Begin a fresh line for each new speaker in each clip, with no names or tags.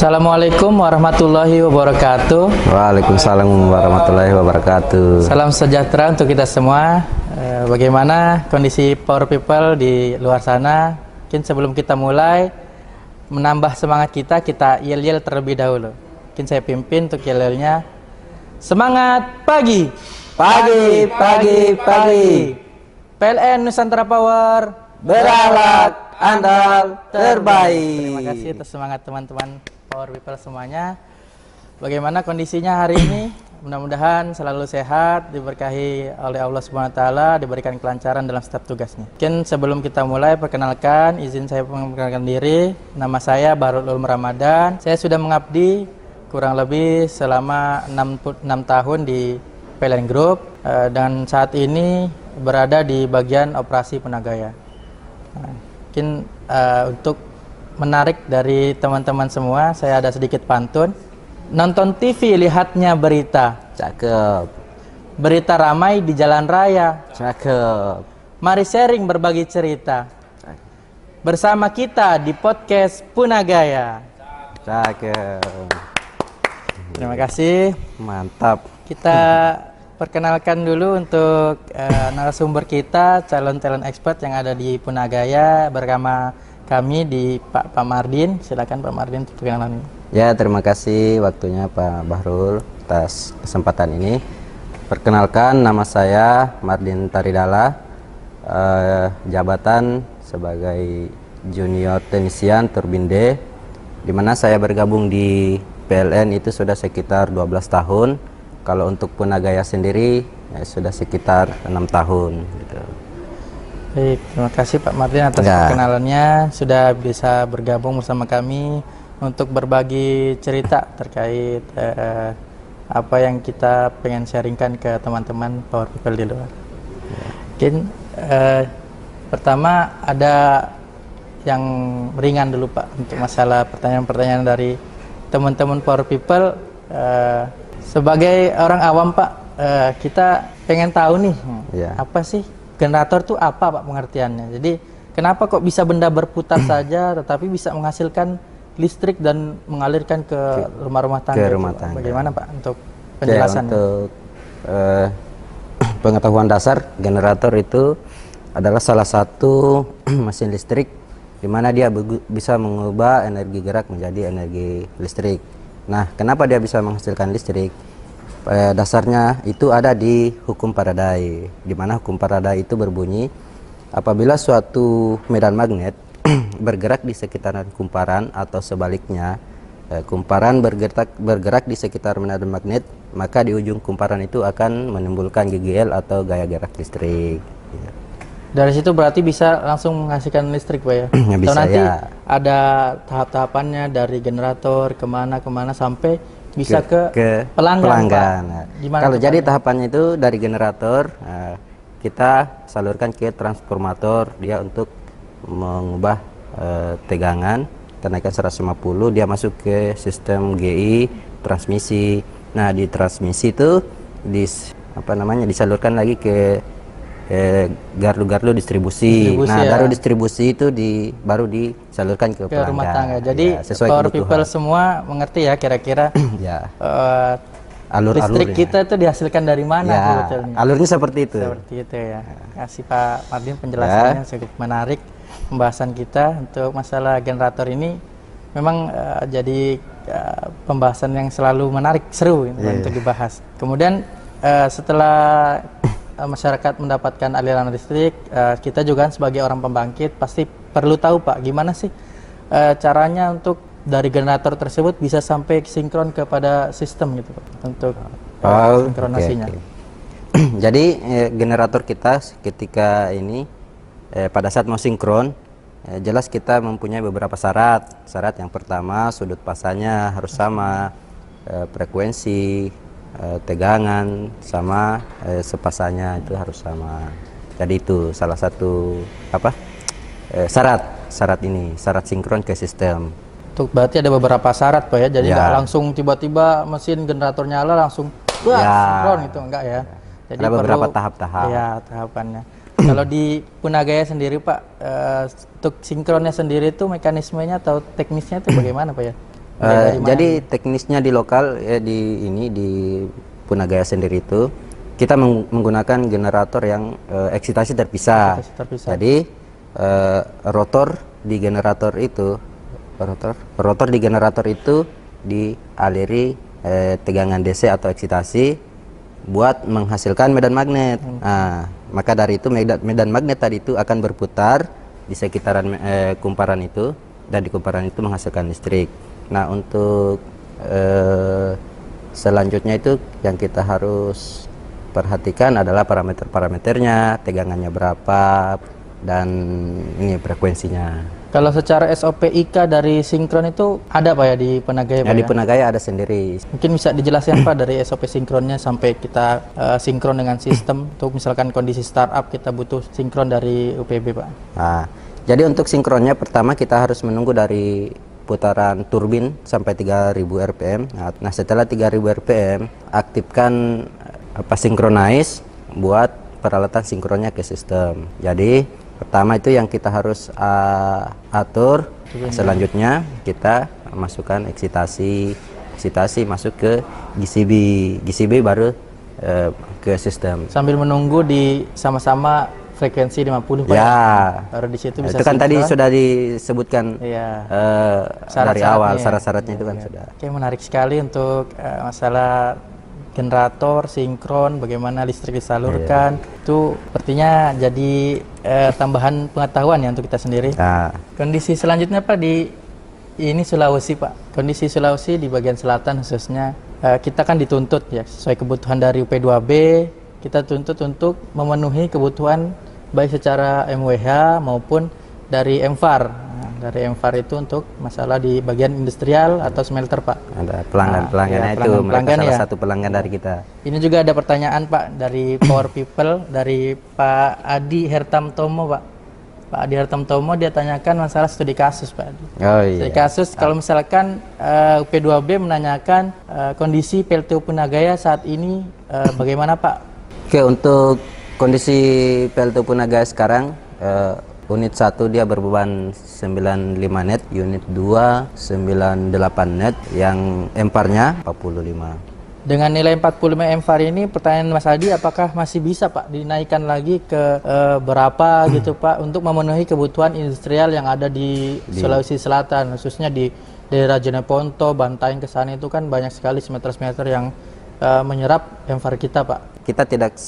Assalamualaikum warahmatullahi wabarakatuh.
Waalaikumsalam warahmatullahi wabarakatuh.
Salam sejahtera untuk kita semua. Bagaimana kondisi Power People di luar sana? Mungkin sebelum kita mulai menambah semangat kita yel-yel terlebih dahulu. Mungkin saya pimpin untuk yel-yelnya. Semangat pagi.
Pagi, pagi, pagi.
PLN Nusantara Power
Berakhlak, andal, terbaik.
Terima kasih atas semangat teman-teman Power People semuanya. Bagaimana kondisinya hari ini? Mudah-mudahan selalu sehat, diberkahi oleh Allah Subhanahu wa taala, diberikan kelancaran dalam setiap tugasnya. Mungkin sebelum kita mulai, perkenalkan, izin saya memperkenalkan diri. Nama saya Bahrul Ulum Ramadan. Saya sudah mengabdi kurang lebih selama 6 tahun di PLN Group dan saat ini berada di bagian operasi Punagaya. Mungkin untuk menarik dari teman-teman semua, saya ada sedikit pantun. Nonton TV, lihatnya berita.
Cakep.
Berita ramai di jalan raya.
Cakep.
Mari sharing berbagi cerita. Bersama kita di podcast Punagaya.
Cakep.
Terima kasih.
Mantap.
Kita perkenalkan dulu untuk narasumber kita, calon-calon expert yang ada di Punagaya bersama kami di Pak Mardin. Silakan Pak Mardin untuk perkenalan.
Ya, terima kasih waktunya Pak Bahrul atas kesempatan ini. Perkenalkan, nama saya Mardin Taridala, jabatan sebagai junior teknisian turbin D, di mana saya bergabung di PLN itu sudah sekitar 12 tahun. Kalau untuk Punagaya sendiri ya, sudah sekitar 6 tahun gitu.
Baik, terima kasih Pak Mardin atas perkenalannya, sudah bisa bergabung bersama kami untuk berbagi cerita terkait apa yang kita pengen sharingkan ke teman-teman Power People di luar. Mungkin pertama ada yang ringan dulu Pak, untuk masalah pertanyaan-pertanyaan dari teman-teman Power People. Sebagai orang awam Pak, kita pengen tahu nih, apa sih generator itu apa Pak pengertiannya? Jadi kenapa kok bisa benda berputar saja tetapi bisa menghasilkan listrik dan mengalirkan ke rumah-rumah tangga? Bagaimana Pak untuk penjelasannya?
Untuk pengetahuan dasar, generator itu adalah salah satu mesin listrik di mana dia bisa mengubah energi gerak menjadi energi listrik. Nah, kenapa dia bisa menghasilkan listrik? Dasarnya itu ada di hukum Faraday, di mana hukum Faraday itu berbunyi apabila suatu medan magnet bergerak di sekitaran kumparan atau sebaliknya, kumparan bergerak di sekitar medan magnet, maka di ujung kumparan itu akan menimbulkan GGL atau gaya gerak listrik.
Dari situ berarti bisa langsung menghasilkan listrik Pak ya?
Bisa,
nanti
ya.
ada tahap-tahapannya dari generator kemana sampai bisa ke pelanggan.
Gimana kalau jadi tahapannya itu dari generator, kita salurkan ke transformator, dia untuk mengubah tegangan kenaikan 150, dia masuk ke sistem GI transmisi. Nah, di transmisi itu disalurkan lagi ke gardu-gardu distribusi. Nah, gardu distribusi itu baru disalurkan ke pelanggan,
rumah tangga. Jadi
ya, sesuai
Power
kebutuhan.
People semua mengerti ya kira-kira
ya.
Listrik kita itu dihasilkan dari mana
ya,
sebetulnya?
Alurnya seperti itu.
Seperti itu ya. Kasih Pak Mardin penjelasannya cukup menarik. Pembahasan kita untuk masalah generator ini memang jadi pembahasan yang selalu menarik, seru untuk dibahas. Kemudian setelah masyarakat mendapatkan aliran listrik, kita juga sebagai orang pembangkit pasti perlu tahu Pak, gimana sih caranya untuk dari generator tersebut bisa sampai sinkron kepada sistem gitu Pak, untuk sinkronasinya.
Okay. Jadi generator kita ketika ini pada saat mau sinkron, jelas kita mempunyai beberapa syarat. Syarat yang pertama, sudut pasangnya harus sama, frekuensi, tegangan sama sepasangnya itu harus sama. Jadi itu salah satu syarat sinkron ke sistem.
Berarti ada beberapa syarat Pak ya. Jadi nggak langsung tiba-tiba mesin generator nyala langsung sinkron itu enggak ya. Jadi
ada beberapa tahap-tahap.
Ya, tahapannya. Kalau di Punagaya sendiri Pak, untuk sinkronnya sendiri itu mekanismenya atau teknisnya itu bagaimana Pak ya?
Jadi teknisnya di lokal ya di ini di Punagaya sendiri itu kita menggunakan generator yang eksitasi terpisah. Jadi rotor di generator itu dialiri tegangan DC atau eksitasi buat menghasilkan medan magnet. Nah, maka dari itu medan magnet tadi itu akan berputar di sekitaran kumparan itu, dan di kumparan itu menghasilkan listrik. Nah, untuk selanjutnya itu yang kita harus perhatikan adalah parameternya, tegangannya berapa, dan ini frekuensinya.
Kalau secara SOP IK dari sinkron itu ada Pak ya di Punagaya?
Ya, di Punagaya ada sendiri.
Mungkin bisa dijelaskan Pak dari SOP sinkronnya sampai kita sinkron dengan sistem untuk misalkan kondisi startup kita butuh sinkron dari UPB Pak.
Nah, jadi untuk sinkronnya pertama kita harus menunggu dari putaran turbin sampai 3000 rpm. Nah, setelah 3000 rpm aktifkan synchronize buat peralatan sinkronnya ke sistem. Jadi pertama itu yang kita harus atur. Selanjutnya kita masukkan eksitasi masuk ke GCB baru ke sistem.
Sambil menunggu di sama-sama frekuensi 50 Pak.
Ya.
Baru di situ bisa.
Itu kan tadi sudah disebutkan dari awal syarat-syaratnya itu kan sudah.
Oke, menarik sekali untuk masalah generator, sinkron, bagaimana listrik disalurkan. Itu sepertinya jadi tambahan pengetahuan ya untuk kita sendiri. Kondisi selanjutnya Pak di ini Sulawesi Pak. Kondisi Sulawesi di bagian selatan khususnya kita kan dituntut ya sesuai kebutuhan dari UP2B, kita tuntut untuk memenuhi kebutuhan baik secara MWH maupun dari MVAR. Dari MVAR itu untuk masalah di bagian industrial atau smelter Pak.
Ada pelanggan-pelanggannya itu, mereka salah satu pelanggan dari kita.
Ini juga ada pertanyaan Pak dari Power People, dari Pak Adi Hertamtomo Pak. Pak Adi Hertamtomo dia tanyakan masalah studi kasus Pak Adi. Studi kasus kalau misalkan UP2B menanyakan kondisi PLTU Punagaya saat ini bagaimana Pak?
Oke, untuk kondisi PLTU Punagaya sekarang, unit 1 dia berbeban 95 net, unit 2 98 net, yang MVAR-nya 45.
Dengan nilai 45 MVAR ini, pertanyaan Mas Adi, apakah masih bisa Pak dinaikkan lagi ke berapa gitu Pak untuk memenuhi kebutuhan industrial yang ada di Sulawesi Selatan, khususnya di daerah Jeneponto, Bantaeng ke sana itu kan banyak sekali smelter-smelter yang menyerap MVAR kita Pak.
Kita tidak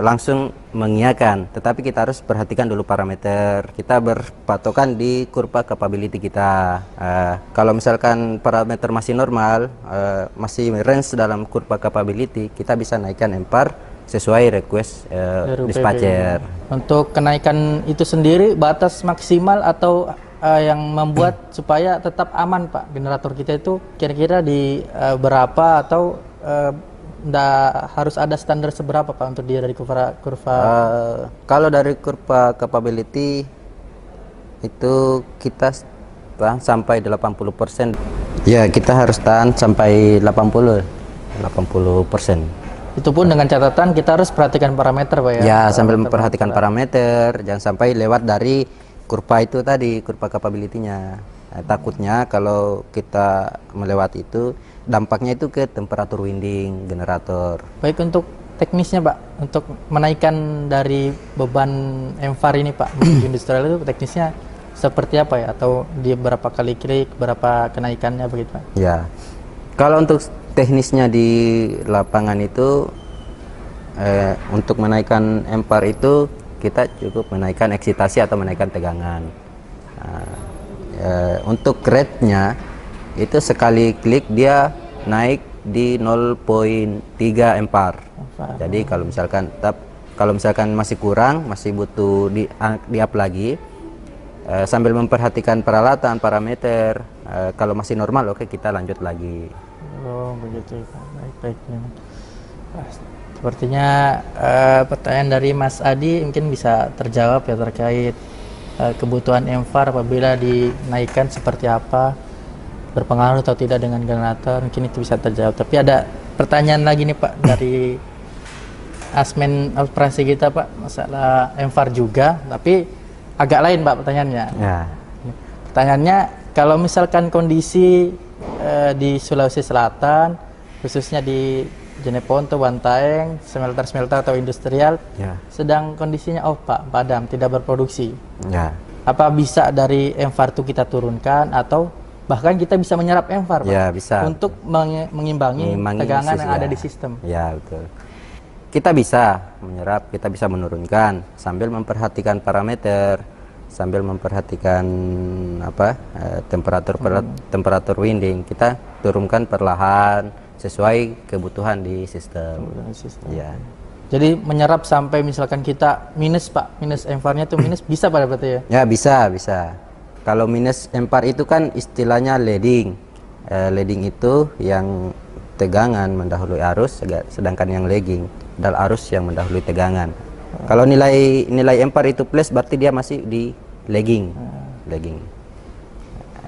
langsung mengiyakan, tetapi kita harus perhatikan dulu parameter. Kita berpatokan di kurva capability kita. Kalau misalkan parameter masih normal, masih range dalam kurva capability, kita bisa naikkan MVAR sesuai request dispatcher.
Untuk kenaikan itu sendiri batas maksimal atau yang membuat supaya tetap aman Pak generator kita itu kira-kira di berapa atau harus ada standar seberapa Pak untuk dia dari kurva?
Kalau dari kurva capability itu kita tahan sampai 80%. Ya, kita harus tahan sampai 80%.
Itu pun dengan catatan kita harus perhatikan parameter Pak ya?
Ya, sambil memperhatikan parameter, jangan sampai lewat dari kurva itu tadi, kurva capability-nya. Takutnya kalau kita melewati itu, dampaknya itu ke temperatur winding generator.
Baik, untuk teknisnya Pak, untuk menaikkan dari beban MVAR ini Pak menuju industrial itu teknisnya seperti apa ya? Atau di berapa kali klik, berapa kenaikannya begitu Pak?
Ya, kalau untuk teknisnya di lapangan itu untuk menaikkan MVAR itu kita cukup menaikkan eksitasi atau menaikkan tegangan. Untuk rate-nya itu sekali klik dia naik di 0,3 MVAR. Jadi kalau misalkan masih kurang, masih butuh di up lagi, sambil memperhatikan peralatan, parameter, kalau masih normal oke, kita lanjut lagi.
Oh begitu Pak, baik. Sepertinya pertanyaan dari Mas Adi mungkin bisa terjawab ya terkait kebutuhan MVAR apabila dinaikkan seperti apa, berpengaruh atau tidak dengan generator, mungkin itu bisa terjawab. Tapi ada pertanyaan lagi nih Pak dari asmen operasi kita Pak, masalah MVAR juga, tapi agak lain Pak pertanyaannya.
Ya.
Pertanyaannya, kalau misalkan kondisi di Sulawesi Selatan, khususnya di Jeneponto, Bantaeng, smelter-smelter atau industrial,
Ya.
sedang kondisinya Pak, padam, tidak berproduksi.
Ya.
Apa bisa dari MVAR itu kita turunkan atau bahkan kita bisa menyerap MVAR, Pak?
Ya, bisa.
Untuk mengimbangi tegangan yang ada di sistem.
Ya, betul. Kita bisa menyerap, kita bisa menurunkan sambil memperhatikan parameter, sambil memperhatikan temperatur winding. Kita turunkan perlahan sesuai kebutuhan di sistem. Ya.
Jadi menyerap sampai misalkan kita minus, Pak, minus MVAR-nya itu minus, bisa pada berarti ya?
Ya, bisa. Kalau minus MVAR itu kan istilahnya leading. Leading itu yang tegangan mendahului arus, sedangkan yang lagging adalah arus yang mendahului tegangan. Kalau nilai MVAR itu plus, berarti dia masih di lagging. Lagging.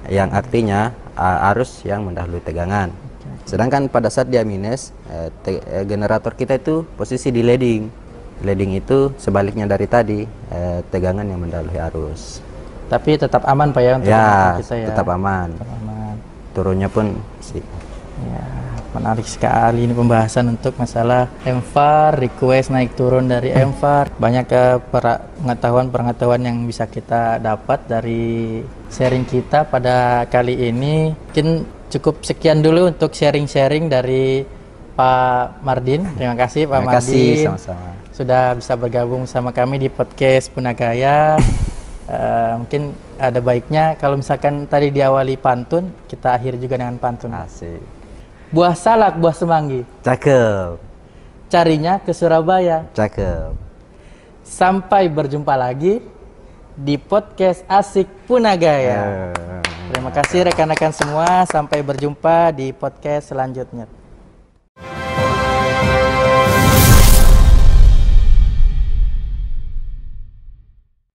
Yang artinya arus yang mendahului tegangan. Sedangkan pada saat dia minus, generator kita itu posisi di leading. Leading itu sebaliknya dari tadi, tegangan yang mendahului arus.
Tapi tetap aman, Pak, ya, untuk kita ya.
Tetap aman. Turunnya pun sih.
Ya, menarik sekali ini pembahasan untuk masalah MVAR, request naik turun dari MVAR. Banyak pengetahuan yang bisa kita dapat dari sharing kita pada kali ini. Mungkin cukup sekian dulu untuk sharing-sharing dari Pak Mardin. Terima kasih Pak Mardin.
Terima kasih, sama-sama.
Sudah bisa bergabung sama kami di podcast Punagaya. Mungkin ada baiknya kalau misalkan tadi diawali pantun, kita akhiri juga dengan pantun.
Asik.
Buah salak, buah semanggi.
Cakep.
Carinya ke Surabaya.
Cakep.
Sampai berjumpa lagi di podcast Asik Punagaya. Terima kasih rekan-rekan semua. Sampai berjumpa di podcast selanjutnya.